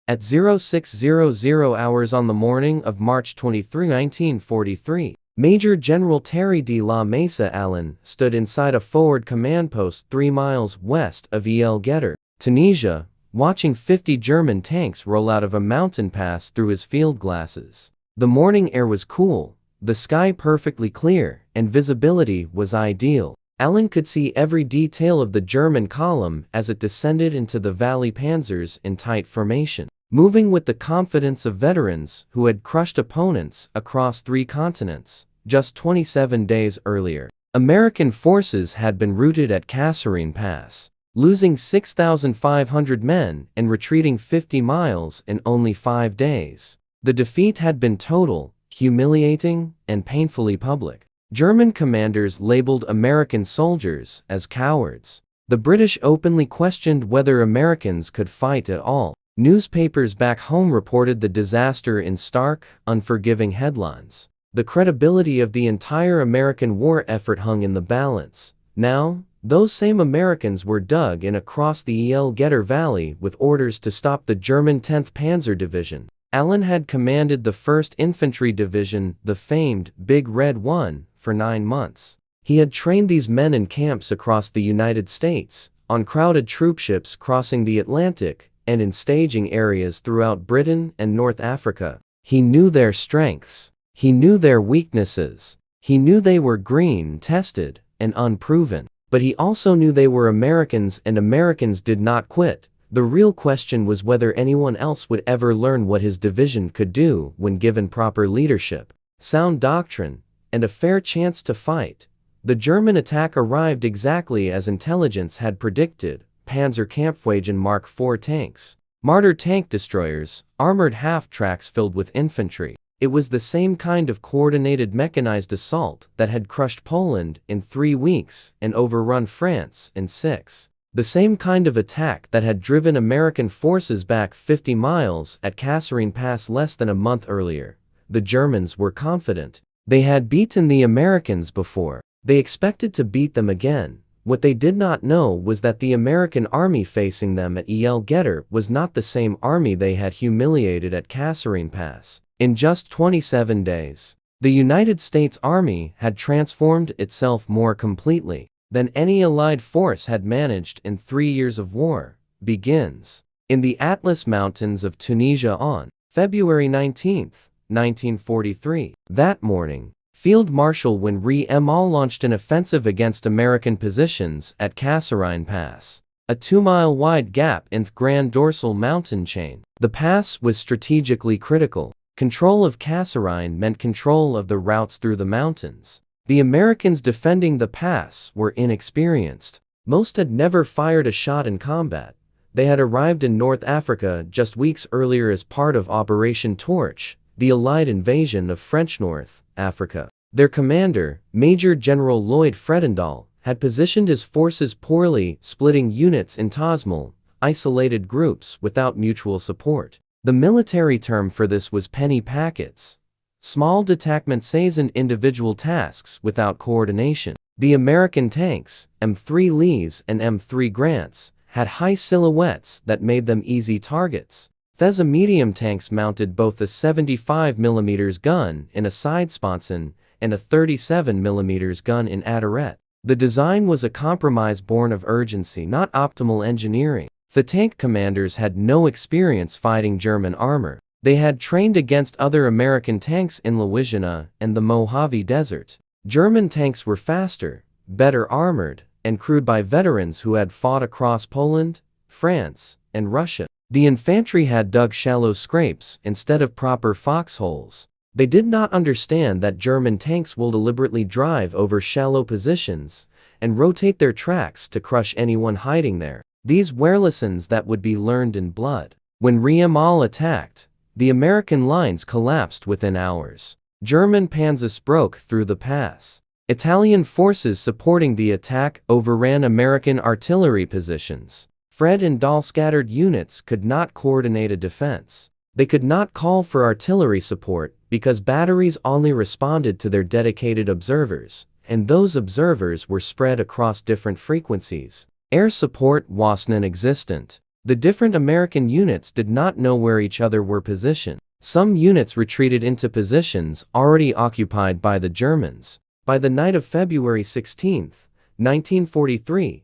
At 0600 hours on the morning of March 23, 1943, Major General Terry de la Mesa Allen stood inside a forward command post 3 miles west of El Getter, Tunisia, watching 50 German tanks roll out of a mountain pass through his field glasses. The morning air was cool, the sky perfectly clear, and visibility was ideal. Allen could see every detail of the German column as it descended into the valley, panzers in tight formation, moving with the confidence of veterans who had crushed opponents across 3 continents. Just 27 days earlier, American forces had been routed at Kasserine Pass, losing 6,500 men and retreating 50 miles in only 5 days. The defeat had been total, humiliating, and painfully public. German commanders labeled American soldiers as cowards. The British openly questioned whether Americans could fight at all. Newspapers back home reported the disaster in stark, unforgiving headlines. The credibility of the entire American war effort hung in the balance. Now, those same Americans were dug in across the El Getter Valley with orders to stop the German 10th Panzer Division. Allen had commanded the 1st Infantry Division, the famed Big Red One, for 9 months. He had trained these men in camps across the United States, on crowded troopships crossing the Atlantic, and in staging areas throughout Britain and North Africa. He knew their strengths. He knew their weaknesses. He knew they were green, tested, and unproven. But he also knew they were Americans, and Americans did not quit. The real question was whether anyone else would ever learn what his division could do when given proper leadership, sound doctrine, and a fair chance to fight. The German attack arrived exactly as intelligence had predicted: Panzer Kampfwagen Mark IV tanks, Marder tank destroyers, armored half-tracks filled with infantry. It was the same kind of coordinated mechanized assault that had crushed Poland in 3 weeks and overrun France in 6. The same kind of attack that had driven American forces back 50 miles at Kasserine Pass less than a month earlier. The Germans were confident. They had beaten the Americans before. They expected to beat them again. What they did not know was that the American army facing them at El Getter was not the same army they had humiliated at Kasserine Pass. In just 27 days, the United States Army had transformed itself more completely than any Allied force had managed in 3 years of war. Begins in the Atlas Mountains of Tunisia on February 19, 1943. That morning, Field Marshal Henri Emall launched an offensive against American positions at Kasserine Pass, a 2-mile-wide gap in the Grand Dorsal mountain chain. The pass was strategically critical. Control of Kasserine meant control of the routes through the mountains. The Americans defending the pass were inexperienced. Most had never fired a shot in combat. They had arrived in North Africa just weeks earlier as part of Operation Torch, the Allied invasion of French North Africa. Their commander, Major General Lloyd Fredendall, had positioned his forces poorly, splitting units intasmal, isolated groups without mutual support. The military term for this was penny packets. Small detachments and individual tasks without coordination. The American tanks, M3 Lees and M3 Grants, had high silhouettes that made them easy targets. Thesa medium tanks mounted both a 75mm gun in a sidesponson and a 37mm gun in Aderette. The design was a compromise born of urgency, not optimal engineering. The tank commanders had no experience fighting German armor. They had trained against other American tanks in Louisiana and the Mojave Desert. German tanks were faster, better armored, and crewed by veterans who had fought across Poland, France, and Russia. The infantry had dug shallow scrapes instead of proper foxholes. They did not understand that German tanks will deliberately drive over shallow positions and rotate their tracks to crush anyone hiding there. These were lessons that would be learned in blood. When Emall attacked, the American lines collapsed within hours. German panzers broke through the pass. Italian forces supporting the attack overran American artillery positions. Fred and Dahl scattered units could not coordinate a defense. They could not call for artillery support because batteries only responded to their dedicated observers, and those observers were spread across different frequencies. Air support was non-existent. The different American units did not know where each other were positioned. Some units retreated into positions already occupied by the Germans. By the night of February 16, 1943,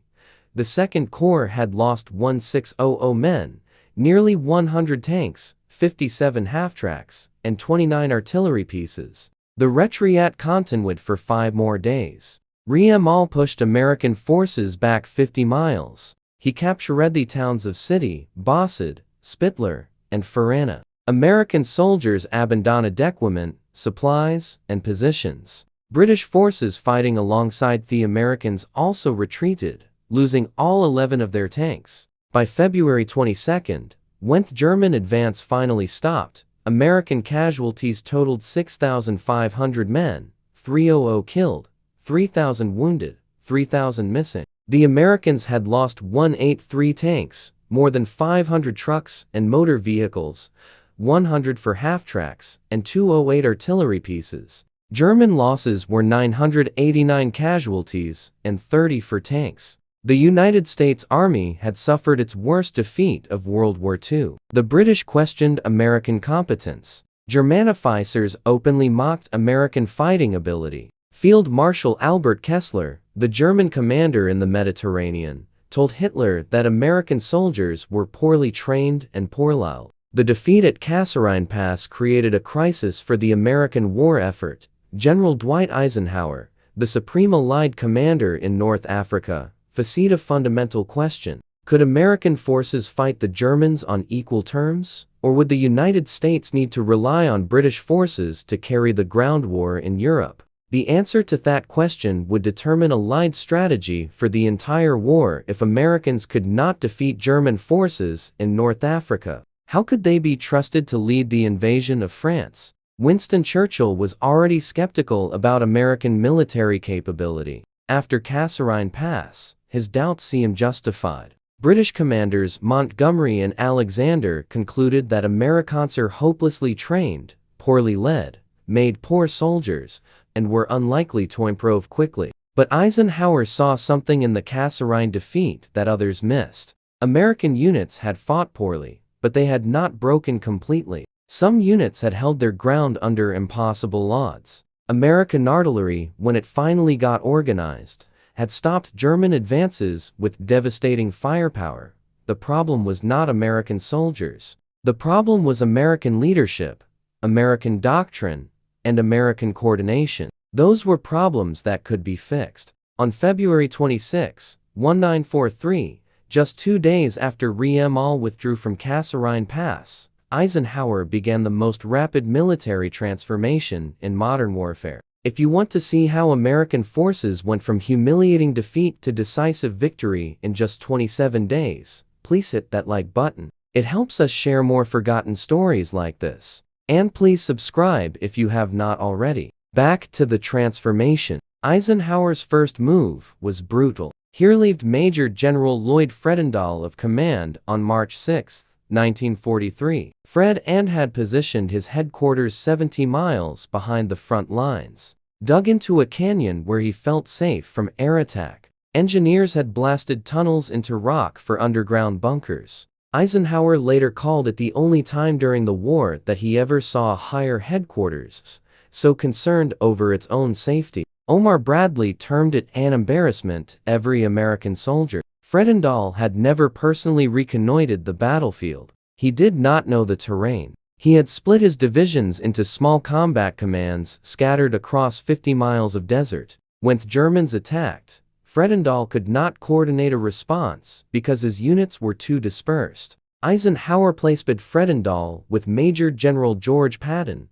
the Second Corps had lost 1600 men, nearly 100 tanks, 57 half-tracks, and 29 artillery pieces. The retreat continued for 5 more days. Yamal pushed American forces back 50 miles. He captured the towns of City, Bossid, Spittler, and Farana. American soldiers abandoned equipment, supplies, and positions. British forces fighting alongside the Americans also retreated, losing all 11 of their tanks. By February 22, when the German advance finally stopped, American casualties totaled 6,500 men, 300 killed, 3,000 wounded, 3,000 missing. The Americans had lost 183 tanks, more than 500 trucks and motor vehicles, 100 for half-tracks, and 208 artillery pieces. German losses were 989 casualties and 30 for tanks. The United States Army had suffered its worst defeat of World War II. The British questioned American competence. Germanophicers openly mocked American fighting ability. Field Marshal Albert Kessler, the German commander in the Mediterranean, told Hitler that American soldiers were poorly trained and poorly. The defeat at Kasserine Pass created a crisis for the American war effort. General Dwight Eisenhower, the Supreme Allied commander in North Africa, faced a fundamental question. Could American forces fight the Germans on equal terms? Or would the United States need to rely on British forces to carry the ground war in Europe? The answer to that question would determine Allied strategy for the entire war if Americans could not defeat German forces in North Africa. How could they be trusted to lead the invasion of France? Winston Churchill was already skeptical about American military capability. After Kasserine Pass, his doubts seemed justified. British commanders Montgomery and Alexander concluded that Americans are hopelessly trained, poorly led, made poor soldiers, and were unlikely to improve quickly. But Eisenhower saw something in the Kasserine defeat that others missed. American units had fought poorly, but they had not broken completely. Some units had held their ground under impossible odds. American artillery, when it finally got organized, had stopped German advances with devastating firepower. The problem was not American soldiers. The problem was American leadership, American doctrine, and American coordination. Those were problems that could be fixed. On February 26, 1943, just 2 days after Yamal withdrew from Kasserine Pass, Eisenhower began the most rapid military transformation in modern warfare. If you want to see how American forces went from humiliating defeat to decisive victory in just 27 days, please hit that like button. It helps us share more forgotten stories like this. And please subscribe if you have not already. Back to the transformation. Eisenhower's first move was brutal. He relieved Major General Lloyd Fredendall of command on March 6, 1943. Fred and had positioned his headquarters 70 miles behind the front lines, dug into a canyon where he felt safe from air attack. Engineers had blasted tunnels into rock for underground bunkers. Eisenhower later called it the only time during the war that he ever saw a higher headquarters so concerned over its own safety. Omar Bradley termed it an embarrassment to every American soldier. Fredendall had never personally reconnoitered the battlefield. He did not know the terrain. He had split his divisions into small combat commands scattered across 50 miles of desert. When the Germans attacked, Fredendall could not coordinate a response because his units were too dispersed. Eisenhower placed Fredendall with Major General George Patton,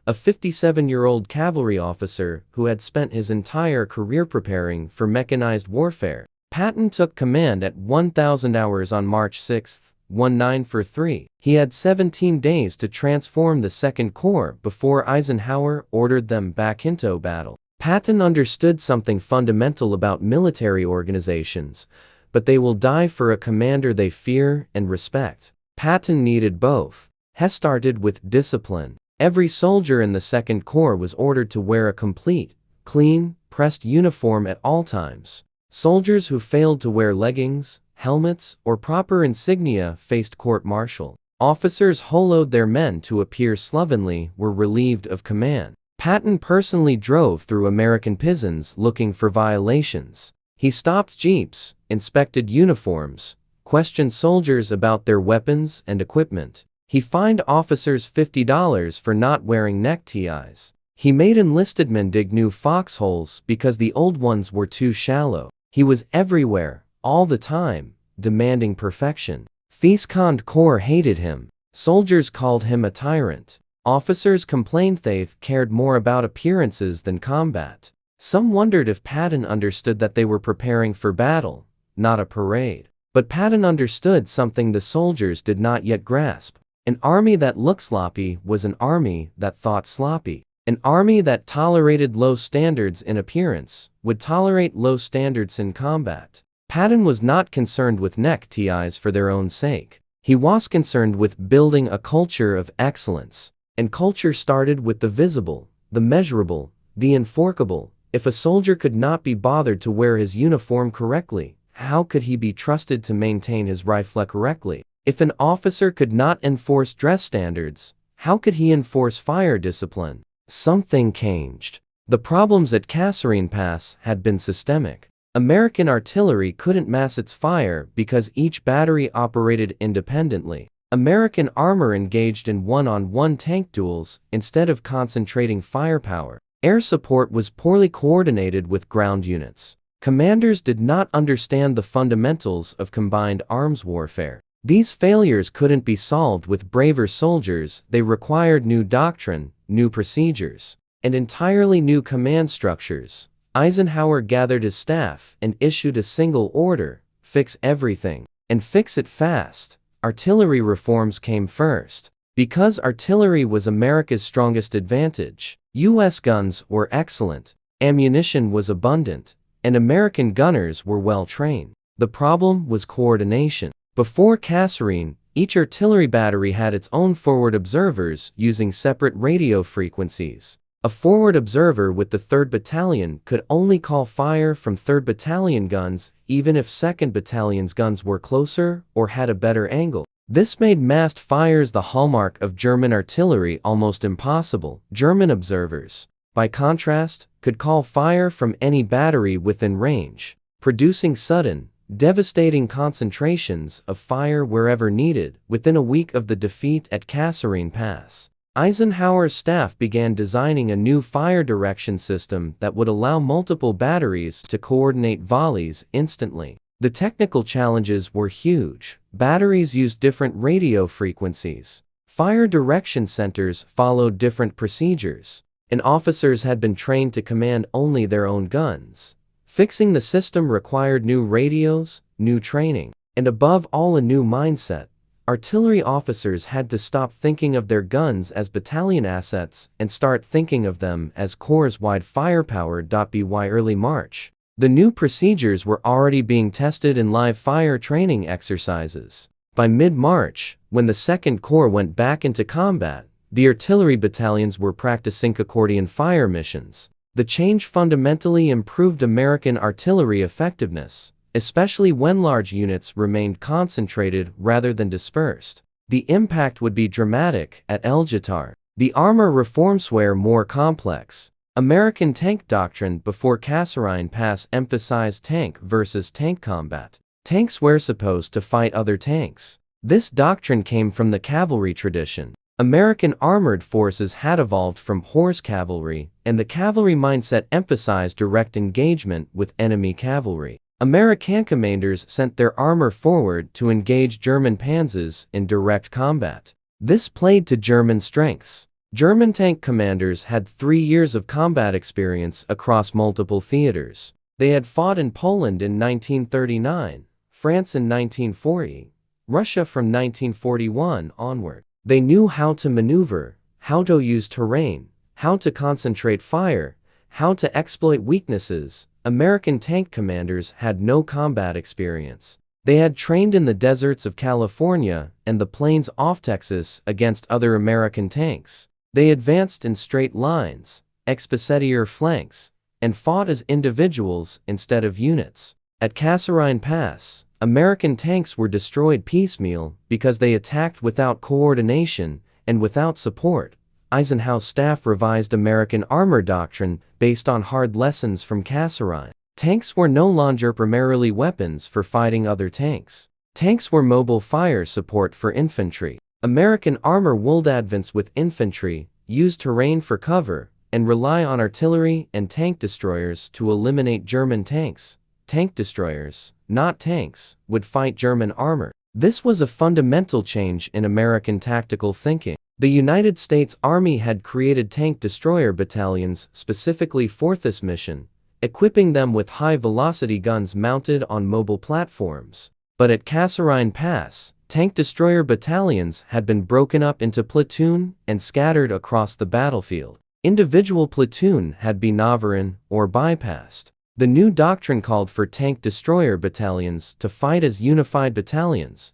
a 57-year-old cavalry officer who had spent his entire career preparing for mechanized warfare. Patton took command at 1,000 hours on March 6, 1943. He had 17 days to transform the Second Corps before Eisenhower ordered them back into battle. Patton understood something fundamental about military organizations, but they will die for a commander they fear and respect. Patton needed both. He started with discipline. Every soldier in the Second Corps was ordered to wear a complete, clean, pressed uniform at all times. Soldiers who failed to wear leggings, helmets, or proper insignia faced court-martial. Officers hollowed their men to appear slovenly were relieved of command. Patton personally drove through American prisons looking for violations. He stopped jeeps, inspected uniforms, questioned soldiers about their weapons and equipment. He fined officers $50 for not wearing neckties. He made enlisted men dig new foxholes because the old ones were too shallow. He was everywhere, all the time, demanding perfection. These-Con Corps hated him. Soldiers called him a tyrant. Officers complained they cared more about appearances than combat. Some wondered if Patton understood that they were preparing for battle, not a parade. But Patton understood something the soldiers did not yet grasp. An army that looked sloppy was an army that thought sloppy. An army that tolerated low standards in appearance would tolerate low standards in combat. Patton was not concerned with neckties for their own sake. He was concerned with building a culture of excellence. And culture started with the visible, the measurable, the enforceable. If a soldier could not be bothered to wear his uniform correctly, how could he be trusted to maintain his rifle correctly? If an officer could not enforce dress standards, how could he enforce fire discipline? Something changed. The problems at Kasserine Pass had been systemic. American artillery couldn't mass its fire because each battery operated independently. American armor engaged in one-on-one tank duels instead of concentrating firepower. Air support was poorly coordinated with ground units. Commanders did not understand the fundamentals of combined arms warfare. These failures couldn't be solved with braver soldiers. They required new doctrine, new procedures, and entirely new command structures. Eisenhower gathered his staff and issued a single order: fix everything, and fix it fast. Artillery reforms came first. Because artillery was America's strongest advantage, U.S. guns were excellent, ammunition was abundant, and American gunners were well trained. The problem was coordination. Before Kasserine, each artillery battery had its own forward observers using separate radio frequencies. A forward observer with the 3rd Battalion could only call fire from 3rd Battalion guns even if 2nd Battalion's guns were closer or had a better angle. This made massed fires, the hallmark of German artillery, almost impossible. German observers, by contrast, could call fire from any battery within range, producing sudden, devastating concentrations of fire wherever needed. Within a week of the defeat at Kasserine Pass, Eisenhower's staff began designing a new fire direction system that would allow multiple batteries to coordinate volleys instantly. The technical challenges were huge. Batteries used different radio frequencies. Fire direction centers followed different procedures, and officers had been trained to command only their own guns. Fixing the system required new radios, new training, and above all a new mindset. Artillery officers had to stop thinking of their guns as battalion assets and start thinking of them as corps-wide firepower. By early March, the new procedures were already being tested in live fire training exercises. By mid-March, when the 2nd Corps went back into combat, the artillery battalions were practicing accordion fire missions. The change fundamentally improved American artillery effectiveness, especially when large units remained concentrated rather than dispersed. The impact would be dramatic at El Jatar. The armor reforms were more complex. American tank doctrine before Kasserine Pass emphasized tank versus tank combat. Tanks were supposed to fight other tanks. This doctrine came from the cavalry tradition. American armored forces had evolved from horse cavalry, and the cavalry mindset emphasized direct engagement with enemy cavalry. American commanders sent their armor forward to engage German panzers in direct combat. This played to German strengths. German tank commanders had 3 years of combat experience across multiple theaters. They had fought in Poland in 1939, France in 1940, Russia from 1941 onward. They knew how to maneuver, how to use terrain, how to concentrate fire, how to exploit weaknesses. American tank commanders had no combat experience. They had trained in the deserts of California and the plains off Texas against other American tanks. They advanced in straight lines, expeditious flanks, and fought as individuals instead of units. At Kasserine Pass, American tanks were destroyed piecemeal because they attacked without coordination and without support. Eisenhower's staff revised American armor doctrine based on hard lessons from Kasserine. Tanks were no longer primarily weapons for fighting other tanks. Tanks were mobile fire support for infantry. American armor would advance with infantry, use terrain for cover, and rely on artillery and tank destroyers to eliminate German tanks. Tank destroyers, not tanks, would fight German armor. This was a fundamental change in American tactical thinking. The United States Army had created tank destroyer battalions specifically for this mission, equipping them with high-velocity guns mounted on mobile platforms. But at Kasserine Pass, tank destroyer battalions had been broken up into platoon and scattered across the battlefield. Individual platoon had been overrun or bypassed. The new doctrine called for tank destroyer battalions to fight as unified battalions,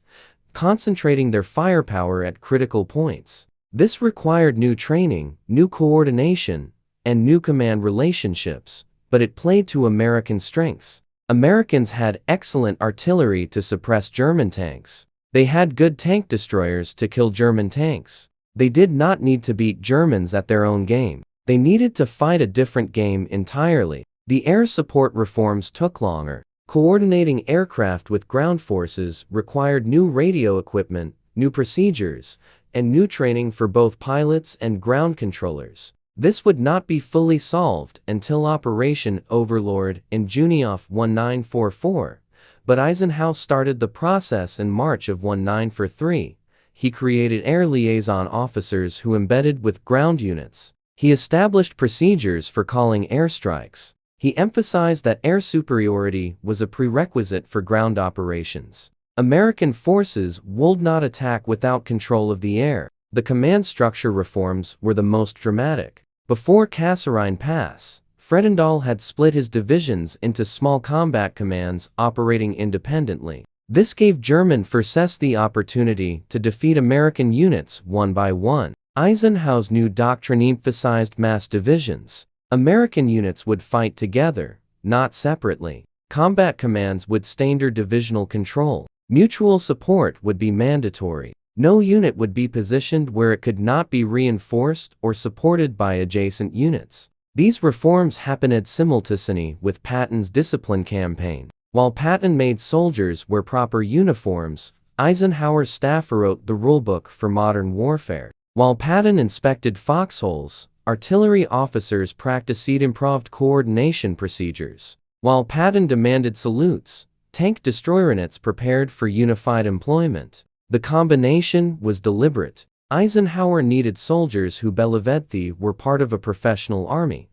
concentrating their firepower at critical points. This required new training, new coordination, and new command relationships, but it played to American strengths. Americans had excellent artillery to suppress German tanks. They had good tank destroyers to kill German tanks. They did not need to beat Germans at their own game. They needed to fight a different game entirely. The air support reforms took longer. Coordinating aircraft with ground forces required new radio equipment, new procedures, and new training for both pilots and ground controllers. This would not be fully solved until Operation Overlord in June of 1944, but Eisenhower started the process in March of 1943. He created air liaison officers who embedded with ground units. He established procedures for calling airstrikes. He emphasized that air superiority was a prerequisite for ground operations. American forces would not attack without control of the air. The command structure reforms were the most dramatic. Before Kasserine Pass, Fredendall had split his divisions into small combat commands operating independently. This gave German forces the opportunity to defeat American units one by one. Eisenhower's new doctrine emphasized mass divisions. American units would fight together, not separately. Combat commands would standard divisional control. Mutual support would be mandatory. No unit would be positioned where it could not be reinforced or supported by adjacent units. These reforms happened simultaneously with Patton's discipline campaign. While Patton made soldiers wear proper uniforms, Eisenhower's staff wrote the rulebook for modern warfare. While Patton inspected foxholes, artillery officers practiced improved coordination procedures. While Patton demanded salutes, tank destroyer units prepared for unified employment. The combination was deliberate. Eisenhower needed soldiers who believed were part of a professional army,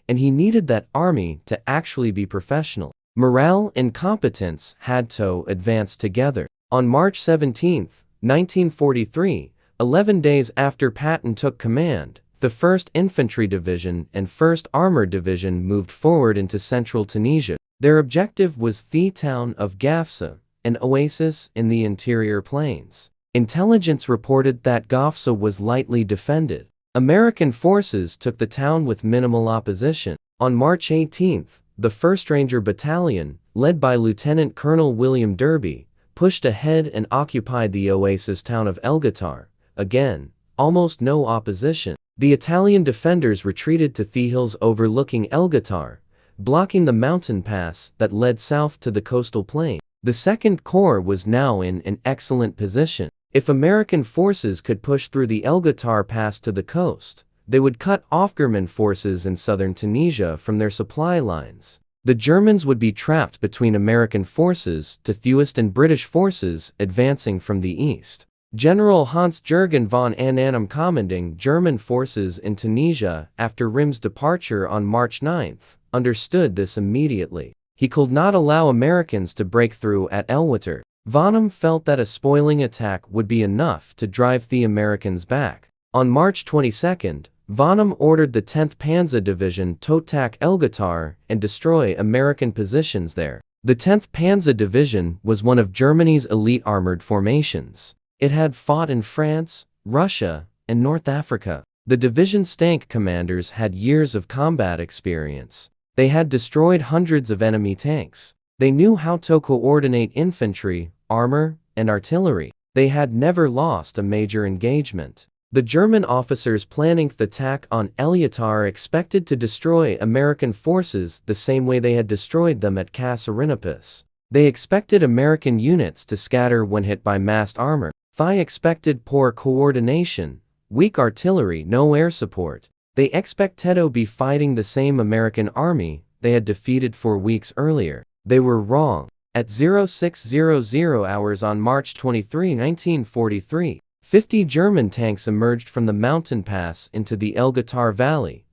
and he needed that army to actually be professional. Morale and competence had to advance together. On March 17, 1943, 11 days after Patton took command, the 1st Infantry Division and 1st Armored Division moved forward into central Tunisia. Their objective was the town of Gafsa, an oasis in the interior plains. Intelligence reported that Gafsa was lightly defended. American forces took the town with minimal opposition. On March 18, the 1st Ranger Battalion, led by Lieutenant Colonel William Derby, pushed ahead and occupied the oasis town of Elgatar. Again, almost no opposition. The Italian defenders retreated to the hills overlooking Elgatar, blocking the mountain pass that led south to the coastal plain. The 2nd Corps was now in an excellent position. If American forces could push through the Elgatar Pass to the coast, they would cut off German forces in southern Tunisia from their supply lines. The Germans would be trapped between American forces to the west and British forces advancing from the east. General Hans-Jürgen von Annanum, commanding German forces in Tunisia after Rheims' departure on March 9, understood this immediately. He could not allow Americans to break through at Elwater. Von Annanum felt that a spoiling attack would be enough to drive the Americans back. On March 22, Von Annanum ordered the 10th Panzer Division to attack Elgatar and destroy American positions there. The 10th Panzer Division was one of Germany's elite armored formations. It had fought in France, Russia, and North Africa. The division's tank commanders had years of combat experience. They had destroyed hundreds of enemy tanks. They knew how to coordinate infantry, armor, and artillery. They had never lost a major engagement. The German officers planning the attack on Eleatar expected to destroy American forces the same way they had destroyed them at Cassarinas. They expected American units to scatter when hit by massed armor. They expected poor coordination, weak artillery, no air support. They expected to be fighting the same American army they had defeated 4 weeks earlier. They were wrong. At 0600 hours on March 23, 1943, 50 German tanks emerged from the mountain pass into the Elgatar Valley.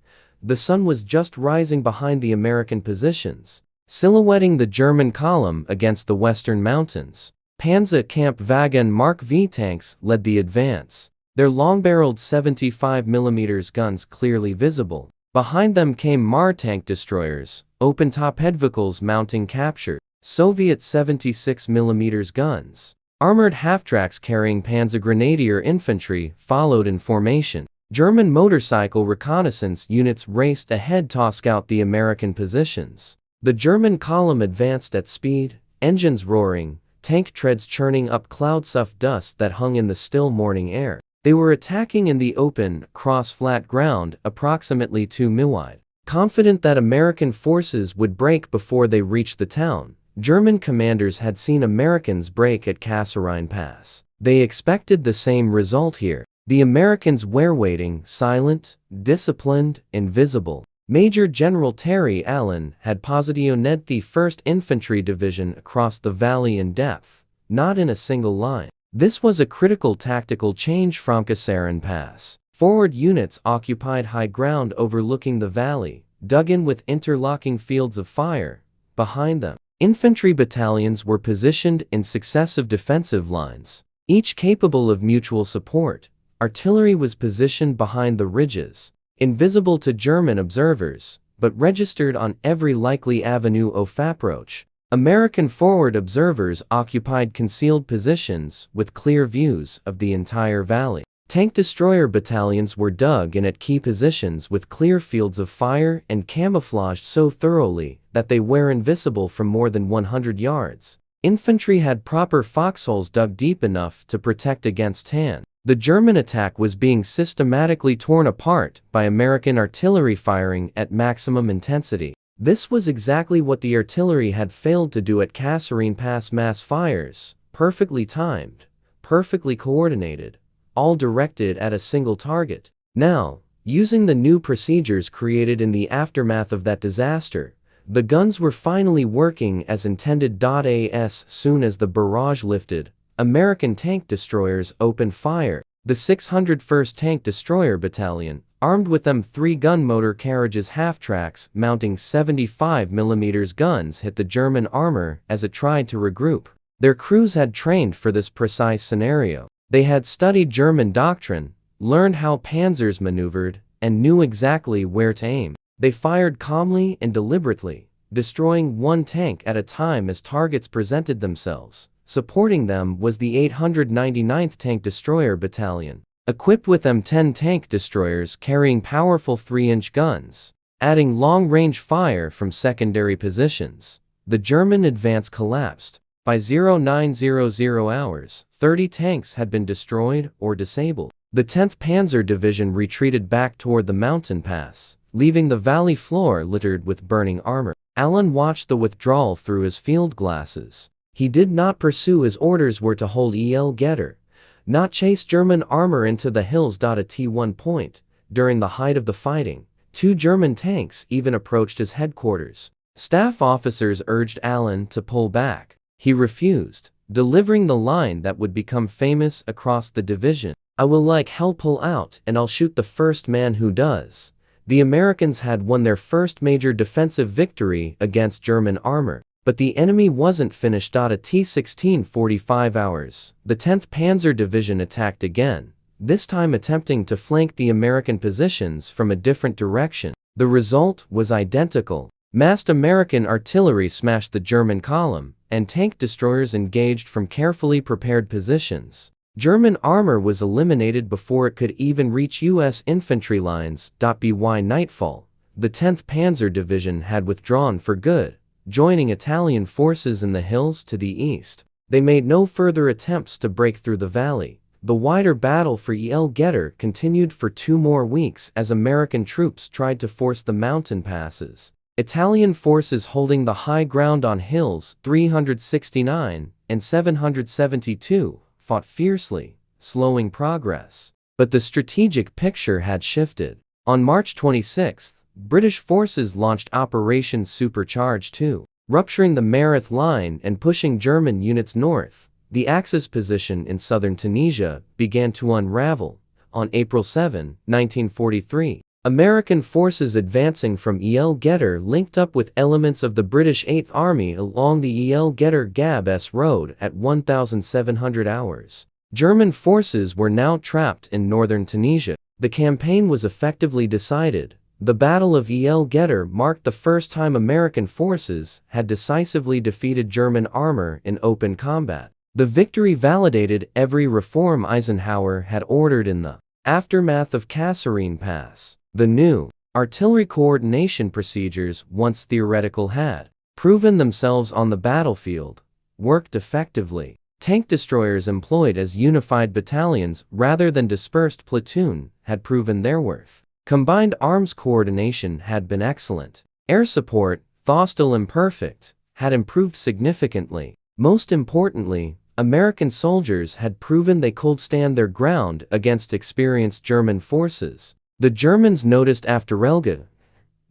The sun was just rising behind the American positions, silhouetting the German column against the western mountains. Panzer-Kampfwagen Mark V tanks led the advance, their long-barreled 75mm guns clearly visible. Behind them came MAR tank destroyers, open-top vehicles mounting captured Soviet 76mm guns. Armored half-tracks carrying Panzergrenadier infantry followed in formation. German motorcycle reconnaissance units raced ahead to scout the American positions. The German column advanced at speed, engines roaring, tank treads churning up clouds of dust that hung in the still morning air. They were attacking in the open, cross-flat ground approximately 2 mi wide. Confident that American forces would break before they reached the town, German commanders had seen Americans break at Kasserine Pass. They expected the same result here. The Americans were waiting, silent, disciplined, invisible. Major General Terry Allen had positioned the 1st Infantry Division across the valley in depth, not in a single line. This was a critical tactical change from Kasserine Pass. Forward units occupied high ground overlooking the valley, dug in with interlocking fields of fire. Behind them, infantry battalions were positioned in successive defensive lines, each capable of mutual support. Artillery was positioned behind the ridges, invisible to German observers, but registered on every likely avenue of approach. American forward observers occupied concealed positions with clear views of the entire valley. Tank destroyer battalions were dug in at key positions with clear fields of fire and camouflaged so thoroughly that they were invisible from more than 100 yards. Infantry had proper foxholes dug deep enough to protect against hand. The German attack was being systematically torn apart by American artillery firing at maximum intensity. This was exactly what the artillery had failed to do at Kasserine Pass: mass fires, perfectly timed, perfectly coordinated, all directed at a single target. Now, using the new procedures created in the aftermath of that disaster, the guns were finally working as intended. As soon as the barrage lifted, American tank destroyers opened fire. The 601st Tank Destroyer Battalion, armed with M3 gun motor carriages half-tracks mounting 75mm guns, hit the German armor as it tried to regroup. Their crews had trained for this precise scenario. They had studied German doctrine, learned how panzers maneuvered, and knew exactly where to aim. They fired calmly and deliberately, destroying one tank at a time as targets presented themselves. Supporting them was the 899th Tank Destroyer Battalion, equipped with M10 tank destroyers carrying powerful 3-inch guns, adding long-range fire from secondary positions. The German advance collapsed. By 0900 hours, 30 tanks had been destroyed or disabled. The 10th Panzer Division retreated back toward the mountain pass, leaving the valley floor littered with burning armor. Allen watched the withdrawal through his field glasses. He did not pursue. His orders were to hold El Getter, not chase German armor into the hills. At one point, during the height of the fighting, 2 German tanks even approached his headquarters. Staff officers urged Allen to pull back. He refused, delivering the line that would become famous across the division: "I will like hell pull out and I'll shoot the first man who does." The Americans had won their first major defensive victory against German armor. But the enemy wasn't finished. At 16:45 hours, the 10th Panzer Division attacked again, this time attempting to flank the American positions from a different direction. The result was identical. Massed American artillery smashed the German column, and tank destroyers engaged from carefully prepared positions. German armor was eliminated before it could even reach U.S. infantry lines. By nightfall, the 10th Panzer Division had withdrawn for good. joining Italian forces in the hills to the east. They made no further attempts to break through the valley. The wider battle for El Getter continued for 2 more weeks as American troops tried to force the mountain passes. Italian forces holding the high ground on hills 369 and 772 fought fiercely, slowing progress. But the strategic picture had shifted. On March 26, British forces launched Operation Supercharge II, rupturing the Mareth Line and pushing German units north. The Axis position in southern Tunisia began to unravel. On April 7, 1943, American forces advancing from El Getter linked up with elements of the British 8th Army along the El Getter Gab-S Road at 1,700 hours. German forces were now trapped in northern Tunisia. The campaign was effectively decided. The Battle of El Getter marked the first time American forces had decisively defeated German armor in open combat. The victory validated every reform Eisenhower had ordered in the aftermath of Kasserine Pass. The new artillery coordination procedures, once theoretical, had proven themselves on the battlefield, worked effectively. Tank destroyers employed as unified battalions rather than dispersed platoon had proven their worth. Combined arms coordination had been excellent. Air support, though still imperfect, had improved significantly. Most importantly, American soldiers had proven they could stand their ground against experienced German forces. The Germans noticed after Elga.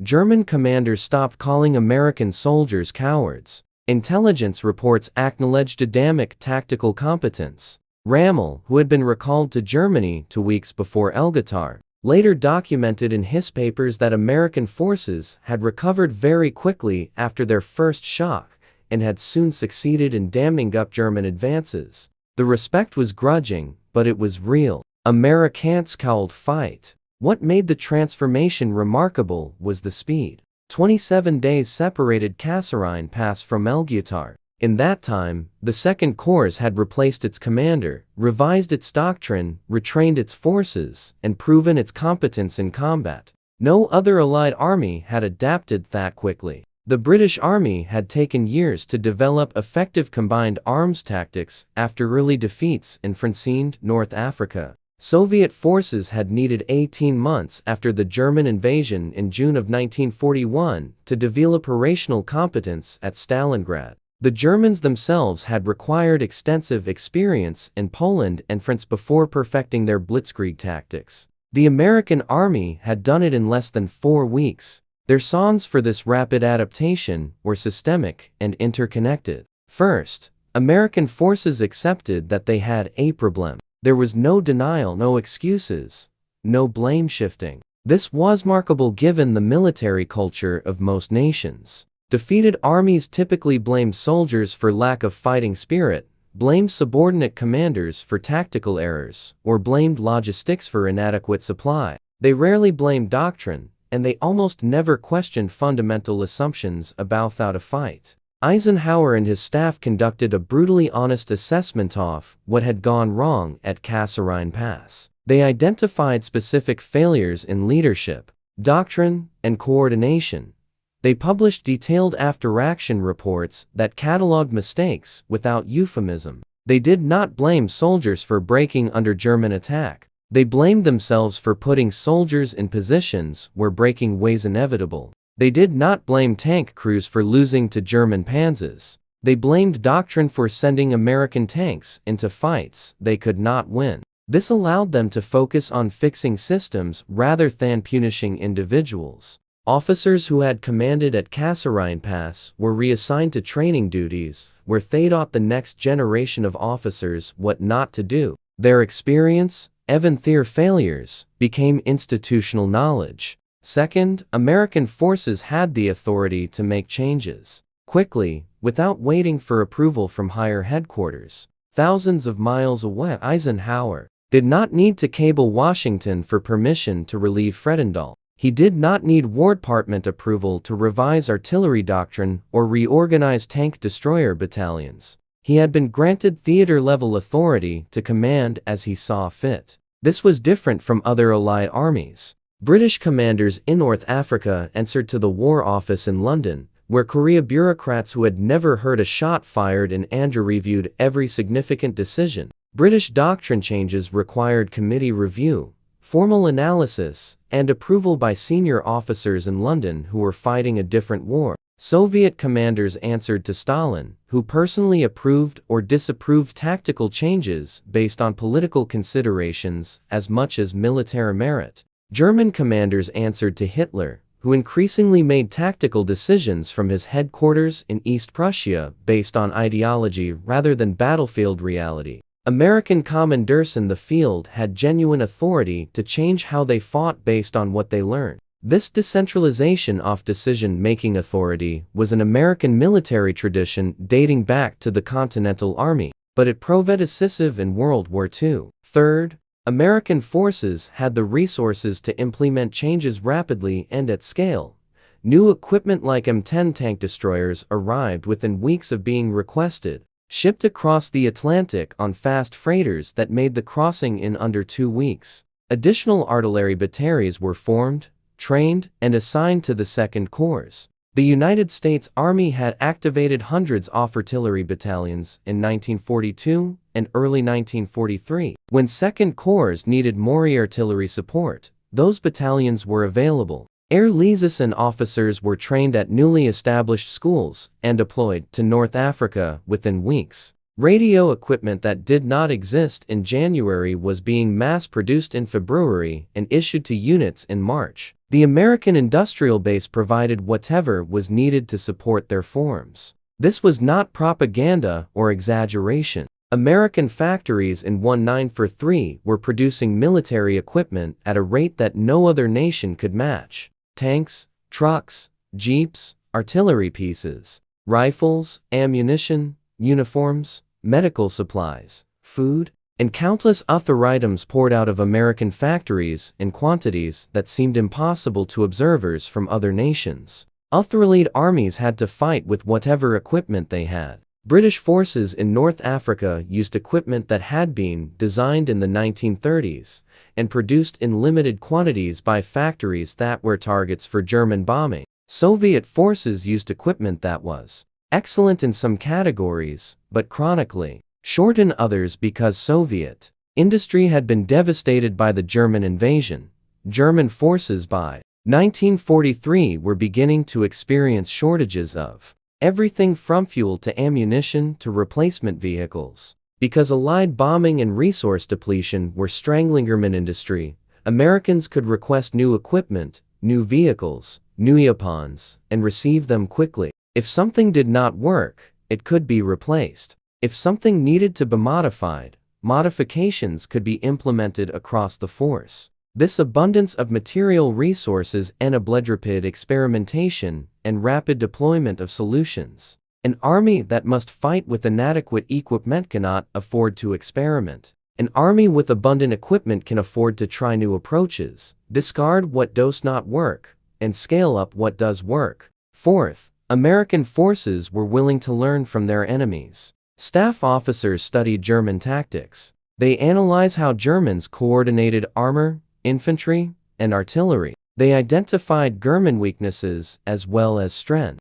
German commanders stopped calling American soldiers cowards. Intelligence reports acknowledged Adamic tactical competence. Rommel, who had been recalled to Germany 2 weeks before Elgatar, later documented in his papers that American forces had recovered very quickly after their first shock and had soon succeeded in damming up German advances. The respect was grudging, but it was real. Americans called fight. What made the transformation remarkable was the speed. 27 days separated Kasserine Pass from Elgetar. In that time, the Second Corps had replaced its commander, revised its doctrine, retrained its forces, and proven its competence in combat. No other Allied army had adapted that quickly. The British Army had taken years to develop effective combined arms tactics after early defeats in Francine, North Africa. Soviet forces had needed 18 months after the German invasion in June of 1941 to develop operational competence at Stalingrad. The Germans themselves had required extensive experience in Poland and France before perfecting their blitzkrieg tactics. The American army had done it in less than 4 weeks. Their reasons for this rapid adaptation were systemic and interconnected. First, American forces accepted that they had a problem. There was no denial, no excuses, no blame shifting. This was remarkable given the military culture of most nations. Defeated armies typically blamed soldiers for lack of fighting spirit, blamed subordinate commanders for tactical errors, or blamed logistics for inadequate supply. They rarely blamed doctrine, and they almost never questioned fundamental assumptions about how to fight. Eisenhower and his staff conducted a brutally honest assessment of what had gone wrong at Kasserine Pass. They identified specific failures in leadership, doctrine, and coordination. They published detailed after-action reports that cataloged mistakes without euphemism. They did not blame soldiers for breaking under German attack. They blamed themselves for putting soldiers in positions where breaking was inevitable. They did not blame tank crews for losing to German panzers. They blamed doctrine for sending American tanks into fights they could not win. This allowed them to focus on fixing systems rather than punishing individuals. Officers who had commanded at Kasserine Pass were reassigned to training duties, where they taught the next generation of officers what not to do. Their experience, even their failures, became institutional knowledge. Second, American forces had the authority to make changes quickly, without waiting for approval from higher headquarters. Thousands of miles away, Eisenhower did not need to cable Washington for permission to relieve Fredendall. He did not need War Department approval to revise artillery doctrine or reorganize tank destroyer battalions. He had been granted theater-level authority to command as he saw fit. This was different from other Allied armies. British commanders in North Africa answered to the War Office in London, where Korea bureaucrats who had never heard a shot fired in Andrew reviewed every significant decision. British doctrine changes required committee review, formal analysis, and approval by senior officers in London who were fighting a different war. Soviet commanders answered to Stalin, who personally approved or disapproved tactical changes based on political considerations as much as military merit. German commanders answered to Hitler, who increasingly made tactical decisions from his headquarters in East Prussia based on ideology rather than battlefield reality. American commanders in the field had genuine authority to change how they fought based on what they learned. This decentralization of decision-making authority was an American military tradition dating back to the Continental Army, but it proved decisive in World War II. Third, American forces had the resources to implement changes rapidly and at scale. New equipment like M10 tank destroyers arrived within weeks of being requested, shipped across the Atlantic on fast freighters that made the crossing in under 2 weeks. Additional artillery batteries were formed, trained, and assigned to the Second Corps. The United States Army had activated hundreds of artillery battalions in 1942 and early 1943. When Second Corps needed more artillery support, those battalions were available. Air liaison officers were trained at newly established schools and deployed to North Africa within weeks. Radio equipment that did not exist in January was being mass-produced in February and issued to units in March. The American industrial base provided whatever was needed to support their forms. This was not propaganda or exaggeration. American factories in 1943 were producing military equipment at a rate that no other nation could match. Tanks, trucks, jeeps, artillery pieces, rifles, ammunition, uniforms, medical supplies, food, and countless other items poured out of American factories in quantities that seemed impossible to observers from other nations. Other allied armies had to fight with whatever equipment they had. British forces in North Africa used equipment that had been designed in the 1930s and produced in limited quantities by factories that were targets for German bombing. Soviet forces used equipment that was excellent in some categories, but chronically short in others because Soviet industry had been devastated by the German invasion. German forces by 1943 were beginning to experience shortages of everything from fuel to ammunition to replacement vehicles. Because Allied bombing and resource depletion were strangling German industry, Americans could request new equipment, new vehicles, new weapons, and receive them quickly. If something did not work, it could be replaced. If something needed to be modified, modifications could be implemented across the force. This abundance of material resources enabled rapid experimentation and rapid deployment of solutions. An army that must fight with inadequate equipment cannot afford to experiment. An army with abundant equipment can afford to try new approaches, discard what does not work, and scale up what does work. Fourth, American forces were willing to learn from their enemies. Staff officers studied German tactics. They analyzed how Germans coordinated armor, infantry, and artillery. They identified German weaknesses as well as strengths.